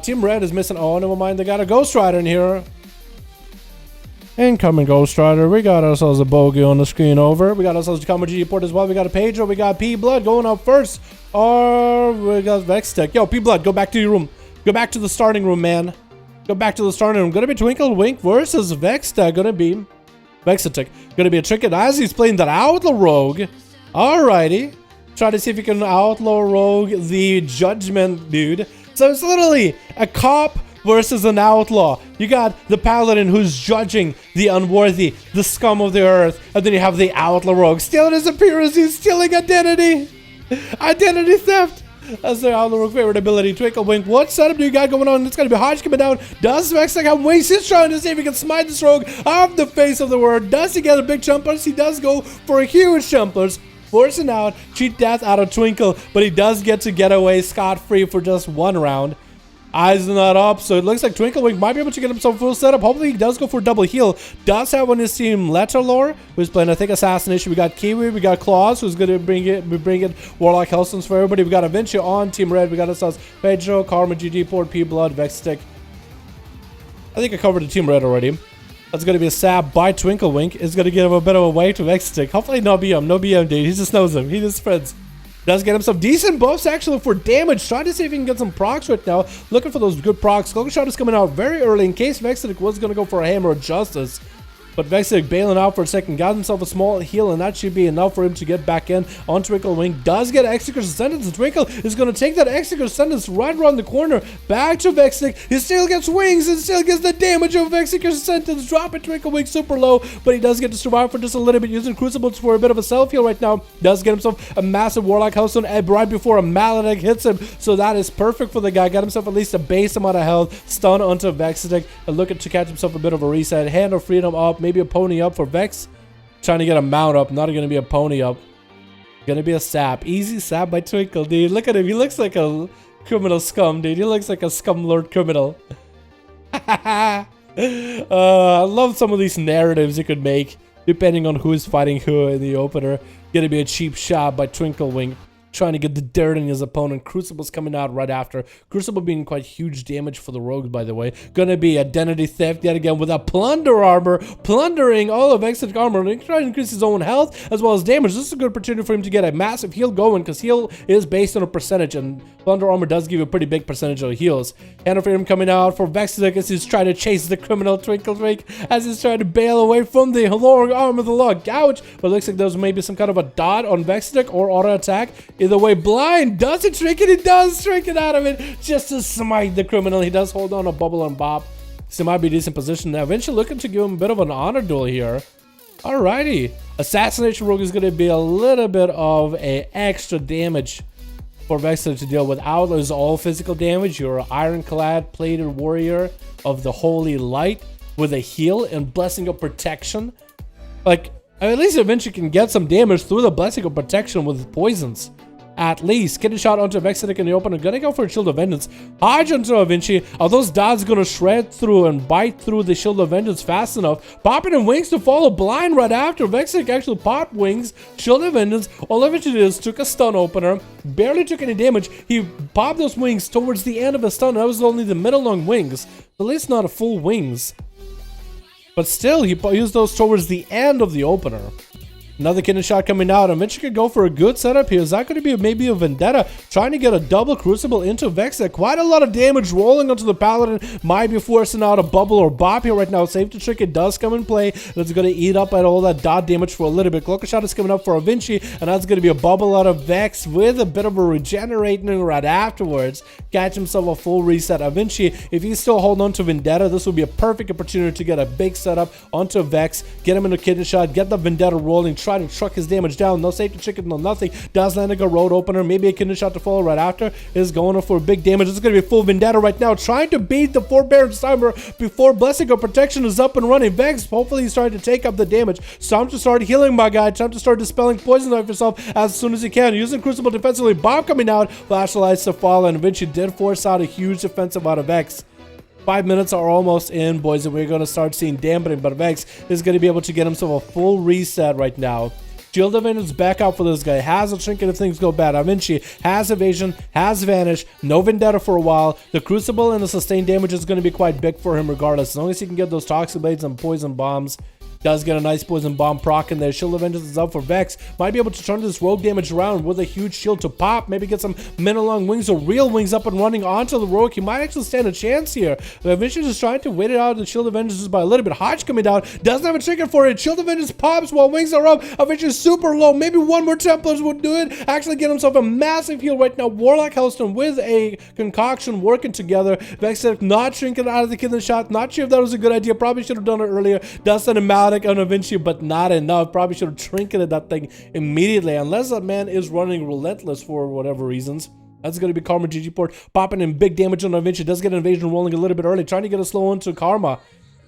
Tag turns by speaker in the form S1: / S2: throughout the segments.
S1: Team Red is missing. Oh, never mind. They got a Ghost Rider in here. Incoming Ghost Rider. We got ourselves a bogey on the screen over. We got ourselves a Combo GG port as well. We got a Pedro. We got P-Blood going up first. Or we got Vextech. Yo, P-Blood, go back to your room. Go back to the starting room, man. Go back to the starting room. Gonna be Twinkle Wink versus Vextech. Gonna be Vextech. Gonna be a trick as he's playing that Outlaw Rogue. Alrighty. Try to see if you can Outlaw Rogue the Judgment, dude. So it's literally a cop versus an outlaw. You got the paladin who's judging the unworthy, the scum of the earth, and then you have the outlaw rogue stealing his appearance. He's stealing identity. Identity theft. That's the outlaw rogue favorite ability. Twinkle Wink. What setup do you got going on? It's gonna be Hodge coming down. Does Vextech have waste? He's trying to see if he can smite this rogue off the face of the world. Does he get a big jumpers? He does go for a huge jumpers. Forcing out, cheat death out of Twinkle, but he does get to get away scot-free for just one round. Eyes not up, so it looks like Twinkle Wink might be able to get himself full setup. Hopefully he does go for double heal. Does have on his team Letterlore, who's playing, I think, Assassination. We got Kiwi, we got Klaus, who's going to bring it Warlock Hellstones for everybody. We got Venci on Team Red. We got ourselves Pedro, Karma, GG, Port, P-Blood, Vextech. I think I covered the Team Red already. That's going to be a stab by Twinkle Wink. It's going to give him a bit of a way to Vextech. Hopefully no BM. No BM, dude. He just knows him. He just spreads. Does get him some decent buffs, actually, for damage. Trying to see if he can get some procs right now. Looking for those good procs. Cloak Shot is coming out very early in case Vextech was going to go for a Hammer of Justice. But Vextech bailing out for a second. Got himself a small heal, and that should be enough for him to get back in on Twinkle Wink. Does get Executor's Sentence, and Twinkle is going to take that Executor's Sentence right around the corner. Back to Vextech. He still gets wings and still gets the damage of Executor's Sentence. Dropping Twinkle Wink super low, but he does get to survive for just a little bit, using Crucibles for a bit of a self-heal right now. Does get himself a massive Warlock Hellstone right before a Maledicт hits him, so that is perfect for the guy. Got himself at least a base amount of health. Stun onto Vextech, and looking to catch himself a bit of a reset. Hand of Freedom up, maybe a pony up for Vex. Trying to get a mount up, not going to be a pony up. Gonna be a sap. Easy sap by Twinkle, dude. Look at him. He looks like a criminal scum, dude. He looks like a scum lord criminal. I love some of these narratives you could make depending on who is fighting who in the opener. Gonna be a cheap shot by Twinkle Wink. Trying to get the dirt in his opponent. Crucible's coming out right after. Crucible being quite huge damage for the rogues, by the way. Gonna be identity theft yet again with a plunder armor. Plundering all of Vextech armor. And trying to increase his own health as well as damage. This is a good opportunity for him to get a massive heal going, because heal is based on a percentage, and plunder armor does give you a pretty big percentage of heals. Hand of Freedom coming out for Vextech as he's trying to chase the criminal Twinkle Wink, as he's trying to bail away from the long arm of the law. Gouge. But it looks like there's maybe some kind of a dot on Vextech or auto attack. Either way, blind does it trick it. He does trick it out of it just to smite the criminal. He does hold on a bubble on Bob, so he might be a decent position now. Eventually looking to give him a bit of an honor duel here. Alrighty. Assassination Rogue is going to be a little bit of a extra damage for Vextech to deal with. Outlaw is all physical damage. You're an ironclad plated warrior of the holy light with a heal and blessing of protection. Like, at least eventually can get some damage through the blessing of protection with poisons. At least. Getting shot onto Vextech in the open. I'm gonna go for a Shield of Vengeance. Hodge onto Venci. Are those dots gonna shred through and bite through the Shield of Vengeance fast enough? Popping in wings to follow blind right after. Vextech actually popped wings. Shield of Vengeance. All Venci did is took a stun opener. Barely took any damage. He popped those wings towards the end of his stun. That was only the middle long wings. At least not a full wings. But still, he used those towards the end of the opener. Another kidney shot coming out, and Venci could go for a good setup here. Is that going to be maybe a Vendetta? Trying to get a double Crucible into Vextech. Quite a lot of damage rolling onto the Paladin. Might be forcing out a bubble or bop here right now. Save to trick, it does come in play. That's going to eat up at all that dot damage for a little bit. Cloak Shot is coming up for a Venci, and that's going to be a bubble out of Vex with a bit of a regenerating right afterwards. Catch himself a full reset. Venci, if he's still holding on to Vendetta, this will be a perfect opportunity to get a big setup onto Vex. Get him into kidney shot, get the Vendetta rolling. Try try to truck his damage down. No safety chicken, no nothing. Does land a road opener, maybe a kidney shot to follow right after. Is going for big damage. This is going to be full vendetta right now, trying to beat the forbearance timer before blessing of protection is up and running. Vex, hopefully he's trying to take up the damage. It's time to start healing, my guy. Time to start dispelling poison off yourself as soon as you can. Using Crucible defensively. Bomb coming out. Flashlights to fall, and Venci did force out a huge defensive out of Vex. 5 minutes are almost in, boys, and we're going to start seeing dampening, but Vex is going to be able to get himself a full reset right now. Shield event is back out for this guy. Has a trinket if things go bad. Venci has evasion, has vanish, no vendetta for a while. The crucible and the sustained damage is going to be quite big for him regardless. As long as he can get those toxic blades and poison bombs. Does get a nice poison bomb proc in there. Shield of Vengeance is up for Vex. Might be able to turn this rogue damage around with a huge shield to pop. Maybe get some min-along wings or real wings up and running onto the rogue. He might actually stand a chance here. But Venci is trying to wait it out. The Shield of Vengeance is by a little bit. Hodge coming down. Doesn't have a trigger for it. Shield of Vengeance pops while wings are up. Venci is super low. Maybe one more Templars would do it. Actually get himself a massive heal right now. Warlock Hellstone with a concoction working together. Vex not shrinking out of the kidney shot. Not sure if that was a good idea. Probably should have done it earlier. Does send a Maledict on Venci, but not enough. Probably should have trinketed that thing immediately, unless that man is running relentless for whatever reasons. That's going to be Karma GG port, popping in big damage on Venci. Does get an invasion rolling a little bit early, trying to get a slow into Karma.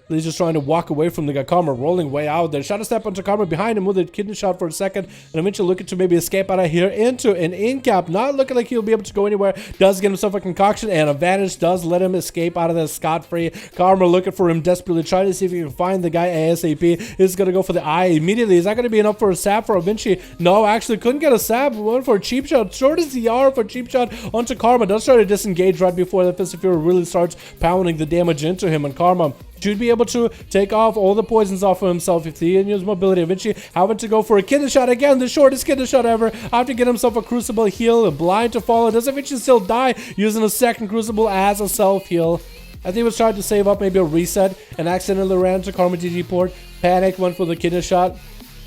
S1: He's just trying to walk away from the guy. Karma rolling way out there. Shadow step onto Karma behind him with a kidney shot for a second. And eventually looking to maybe escape out of here into an in-cap. Not looking like he'll be able to go anywhere. Does get himself a concoction and a vanish. Does let him escape out of this scot-free. Karma looking for him desperately. Trying to see if he can find the guy ASAP. Is going to go for the eye immediately. Is that going to be enough for a sap for Venci? No, actually couldn't get a sap. Went for a cheap shot. Short as the R for a cheap shot onto Karma. Does try to disengage right before the Fist of Fury really starts pounding the damage into him. And Karma should be able to take off all the poisons off of himself if he can use mobility. Venci having to go for a kidney shot again, the shortest kidney shot ever. After getting himself a crucible heal, a blind to follow. Does Venci still die using a second crucible as a self heal? I think he was trying to save up maybe a reset and accidentally ran to Karma GG port. Panicked, went for the kidney shot,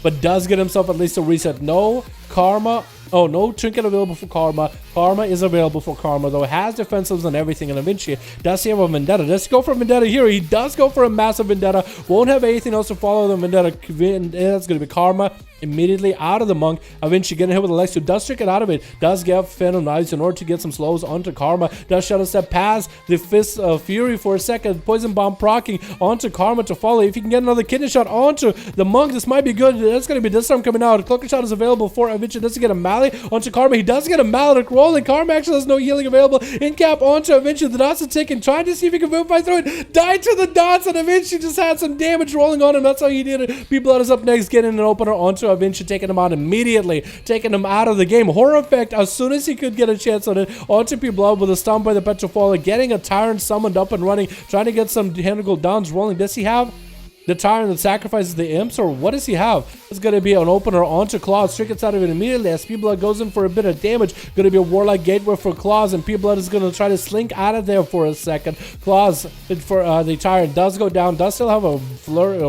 S1: but does get himself at least a reset. No Karma. Oh, no trinket available for Karma. Karma is available for Karma, though. It has defensives and everything. And Venci does he have a vendetta? Does he go for a vendetta here? He does go for a massive vendetta. Won't have anything else to follow the vendetta. That's going to be Karma immediately out of the monk. Venci getting hit with Alexia. Does trick it out of it. Does get Phantom Knives in order to get some slows onto Karma. Does Shadow Step past the Fist of Fury for a second. Poison Bomb procking onto Karma to follow. If you can get another kidney shot onto the monk, this might be good. That's going to be this time coming out. Cloaking Shot is available for Venci. Does he get a Mallet onto Karma? He does get a Mallet rolling. Karma actually has no healing available. In cap onto Venci. The dots are taken. Trying to see if he can move by through it. Died to the dots, and Venci just had some damage rolling on him. That's how he did it. P-Blood is up next, getting an opener onto Venci, taking him out immediately, taking him out of the game. Horror effect as soon as he could get a chance on it. Onto P-Blood with a stun by the Petrofaller, getting a Tyrant summoned up and running, trying to get some Tentacle Downs rolling. Does he have the Tyrant that sacrifices the imps, or what does he have? It's going to be an opener onto Klaus. Trinkets out of it immediately as P-Blood goes in for a bit of damage. Going to be a Warlock Gateway for Klaus, and P-Blood is going to try to slink out of there for a second. Klaus, for the Tyrant, does go down, does still have a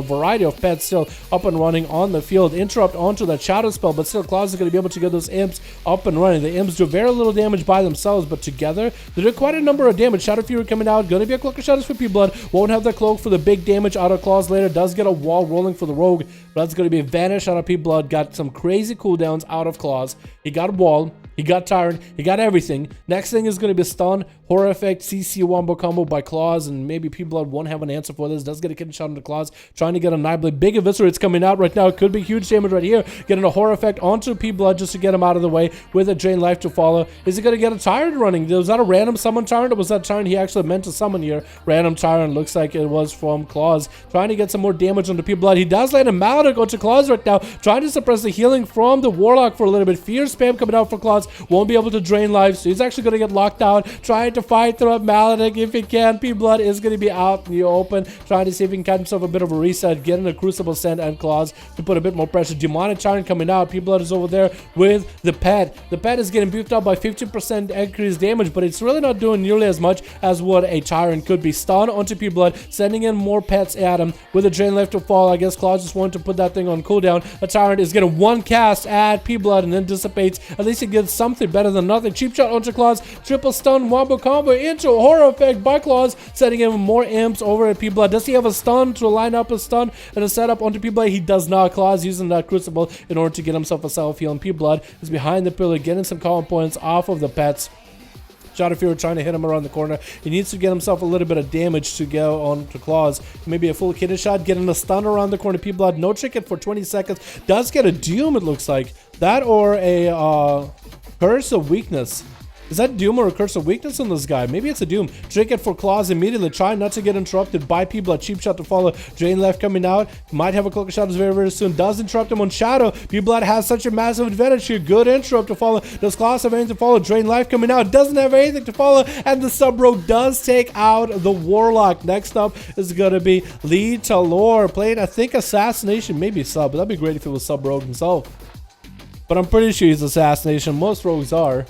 S1: variety of pets still up and running on the field. Interrupt onto that Shadow spell, but still Klaus is going to be able to get those imps up and running. The imps do very little damage by themselves, but together they do quite a number of damage. Shadow Fury coming out, going to be a Cloak of Shadows for P-Blood. Won't have the cloak for the big damage out of Klaus later. Does get a wall rolling for the rogue, but that's going to be a vanish out of P-Blood. Got some crazy cooldowns out of Klaus. He got a wall, he got Tyrant, he got everything. Next thing is going to be stun, horror effect, CC wombo combo by Klaus, and maybe P-Blood won't have an answer for this. Does get a kidney shot into Klaus, trying to get a Nightblade. Big Eviscerate's coming out right now. It could be huge damage right here. Getting a horror effect onto P-Blood just to get him out of the way with a Drain Life to follow. Is he going to get a Tyrant running? Was that a random summon Tyrant, or was that Tyrant he actually meant to summon here? Random Tyrant, looks like it was from Klaus. Trying to get some more damage onto P-Blood. He does land a Maledict onto Klaus right now, trying to suppress the healing from the Warlock for a little bit. Fear spam coming out for Klaus. Won't be able to drain life, so he's actually going to get locked out. Trying to fight through a Maledict if he can. P-Blood is going to be out in the open, trying to see if he can catch himself a bit of a reset, getting a Crucible Send and Klaus to put a bit more pressure. Demonic Tyrant coming out. P-Blood is over there with the pet. The pet is getting beefed up by 50% increased damage, but it's really not doing nearly as much as what a Tyrant could be. Stun onto P-Blood, sending in more pets at him with a Drain Life to fall. I guess Klaus just wanted to put that thing on cooldown. A Tyrant is getting one cast at P-Blood and then dissipates. At least he gets something better than nothing. Cheap shot onto Klaus, triple stun, wombo combo into a horror effect by Klaus, setting him more imps over at P-Blood. Does he have a stun to line up a stun and a setup onto P-Blood? He does not. Klaus using that crucible in order to get himself a self-heal, and P-Blood is behind the pillar, getting some calm points off of the pets. Shadow Fury trying to hit him around the corner. He needs to get himself a little bit of damage to go on to Klaus. Maybe a full kidney shot, getting a stun around the corner. P-Blood, no trinket for 20 seconds. Does get a Doom, it looks like. That or a Curse of Weakness. Is that Doom or a Curse of Weakness on this guy? Maybe it's a Doom. Trinket for Klaus immediately. Trying not to get interrupted by P-Blood. Cheap shot to follow. Drain left coming out. Might have a Cloak of Shadows very, very soon. Does interrupt him on Shadow. P-Blood has such a massive advantage here. Good interrupt to follow. Does Klaus have anything to follow? Drain life coming out. Doesn't have anything to follow. And the Sub-Rogue does take out the Warlock. Next up is going to be Talor playing, I think, Assassination. Maybe Sub. That'd be great if it was Sub-Rogue himself. But I'm pretty sure he's Assassination. Most rogues are.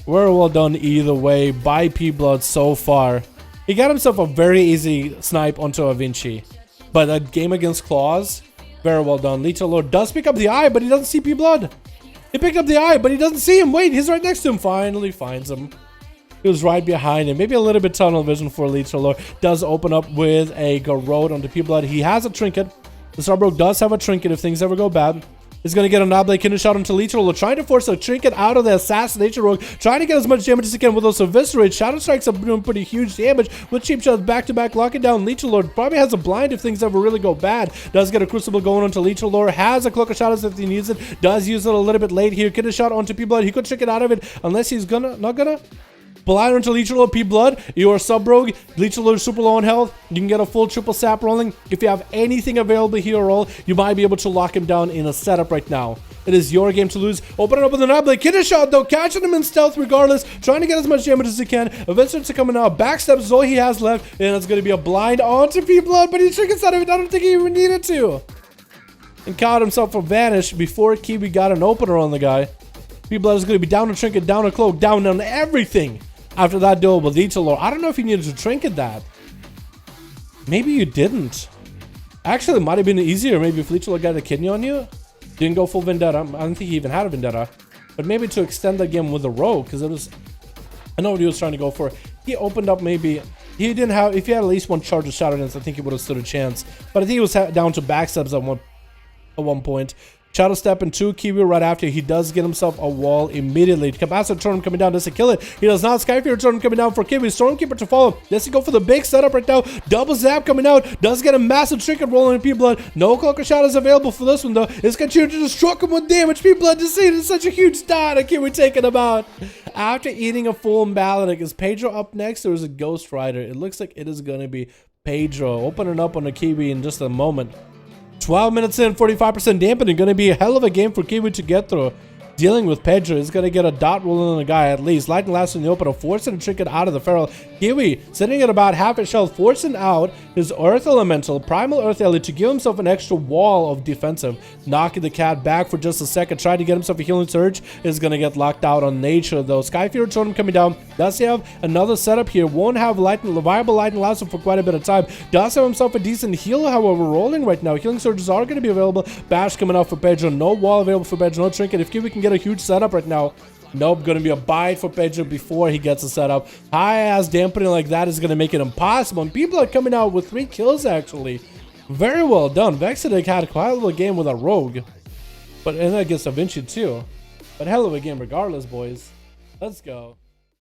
S1: Very well done either way by P-Blood so far. He got himself a very easy snipe onto a Venci. But that game against Klaus, very well done. Talor does pick up the eye, but he doesn't see P-Blood. He picked up the eye, but he doesn't see him. Wait, he's right next to him. Finally finds him. He was right behind him. Maybe a little bit tunnel vision for Talor. Does open up with a Garrote onto P-Blood. He has a trinket. The Sub-Rogue does have a trinket if things ever go bad. He's going to get a Noblade kidney shot onto Talor, trying to force a trinket out of the Assassination Rogue, trying to get as much damage as he can with those Eviscerate. Shadow Strikes are doing pretty huge damage with cheap shots back-to-back, locking down Talor. Probably has a blind if things ever really go bad. Does get a Crucible going onto Talor, has a Cloak of Shadows if he needs it, does use it a little bit late here. Kidney shot onto P-Blood. He could trinket out of it unless he's not gonna. Blind onto Talor, P-Blood. You're a Sub-Rogue. Talor super low on health. You can get a full triple sap rolling. If you have anything available here roll, you might be able to lock him down in a setup right now. It is your game to lose. Open it up with an Noblade. Kidney shot though, catching him in stealth regardless. Trying to get as much damage as he can. Eventually coming out. Backstabs is all he has left. And it's going to be a blind onto P-Blood, but he trinkets out of it. I don't think he even needed to. And caught himself a vanish before Kiwi got an opener on the guy. P-Blood is going to be down a trinket, down a cloak, down on everything. After that duel with Talor, I don't know if you needed to trinket that. Maybe you didn't. Actually, it might have been easier maybe if Talor got a kidney on you. Didn't go full Vendetta. I don't think he even had a Vendetta. But maybe to extend the game with the Rogue, because it was... I know what he was trying to go for. He opened up maybe... He didn't have... If he had at least one charge of Shadow Dance, I think he would have stood a chance. But I think he was down to backstabs at one point. Shadow Step into Kiwi right after. He does get himself a wall immediately. Capacitor Torn coming down. Does he kill it? He does not. Skyfear Torn coming down for Kiwi. Stormkeeper to follow. Does he go for the big setup right now? Double zap coming out. Does get a massive trinket rolling in P-Blood. No Cloak of Shadows available for this one though. It's continuing to just struck him with damage. P-Blood just seeing it's such a huge dot. And Kiwi taking him out. After eating a full Maledic, is Pedro up next or is it Ghost Rider? It looks like it is going to be Pedro. Opening up on the Kiwi in just a moment. 12 minutes in, 45% dampening. Going to be a hell of a game for Kiwi to get through. Dealing with Pedro is going to get a dot rolling on the guy at least. Lightning Lasso in the opener, forcing a trinket out of the Feral. Kiwi sitting at about half his health, forcing out his Earth Elemental, Primal Earth Elite to give himself an extra wall of defensive. Knocking the cat back for just a second, trying to get himself a healing surge. Is going to get locked out on Nature though. Skyfear Totem coming down. Does he have another setup here? Won't have viable Lightning Lasso for quite a bit of time. Does have himself a decent heal, however, rolling right now. Healing surges are going to be available. Bash coming out for Pedro. No wall available for Pedro. No trinket. If Kiwi can get a huge setup right now. Nope, gonna be a bite for Pedro before he gets a setup. High ass dampening like that is gonna make it impossible. And P-Blood coming out with 3 kills actually. Very well done. Vexedic had quite a little game with a Rogue. But and against a Venci too. But hell of a game regardless, boys. Let's go.